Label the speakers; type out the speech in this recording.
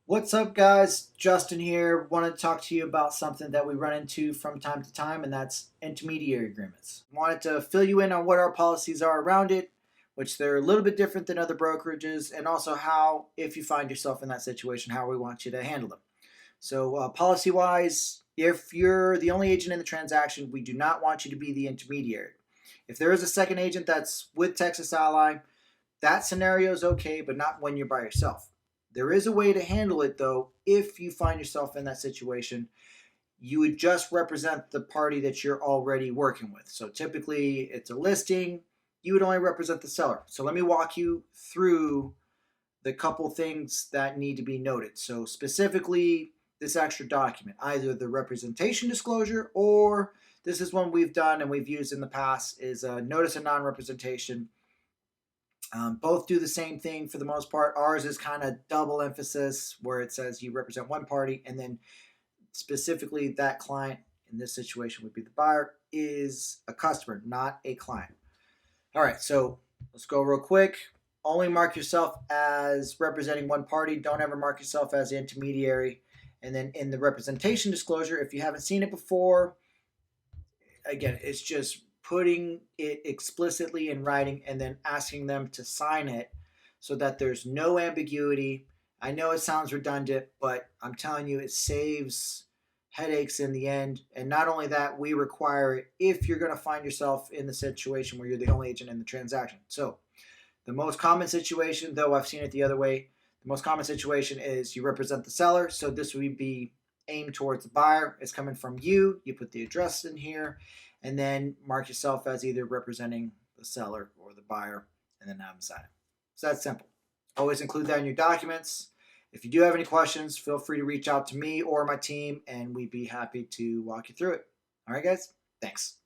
Speaker 1: What's up, guys? Justin here. Wanted to talk to you about something that we run into from time to time, and that's intermediary agreements. Wanted to fill you in on what our policies are around it, which they're a little bit different than other brokerages, and also how, if you find yourself in that situation, how we want you to handle them. So, policy wise, if you're the only agent in the transaction, we do not want you to be the intermediary. If there is a second agent that's with Texas Ally, that scenario is okay, but not when you're by yourself. There is a way to handle it though. If you find yourself in that situation, you would just represent the party that you're already working with. So typically it's a listing, you would only represent the seller. So let me walk you through the couple things that need to be noted. So specifically this extra document, either the representation disclosure, or this is one we've done and we've used in the past, is a notice of non-representation. Both do the same thing for the most part. Ours is kind of double emphasis where it says you represent one party, and then specifically that client in this situation would be the buyer is a customer, not a client. All right, so let's go real quick. Only mark yourself as representing one party. Don't ever mark yourself as the intermediary. And then in the representation disclosure, if you haven't seen it before, again, it's just putting it explicitly in writing and then asking them to sign it so that there's no ambiguity. I know it sounds redundant, but I'm telling you, it saves headaches in the end. And not only that, we require it if you're going to find yourself in the situation where you're the only agent in the transaction. So, the most common situation, though I've seen it the other way, the most common situation is you represent the seller. So, this would be aimed towards the buyer. It's coming from you. You put the address in here and then mark yourself as either representing the seller or the buyer and then have them sign it. So that's simple. Always include that in your documents. If you do have any questions, feel free to reach out to me or my team and we'd be happy to walk you through it. All right, guys? Thanks.